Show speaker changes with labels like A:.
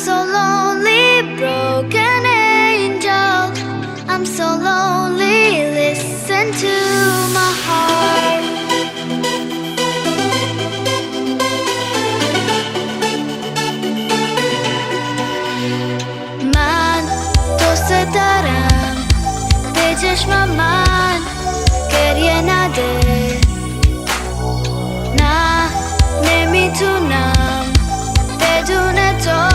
A: so lonely, broken angel. I'm so lonely, listen to my heart. من دوست دارم به چشم من گریه نده. نه نمیتونم بدون تو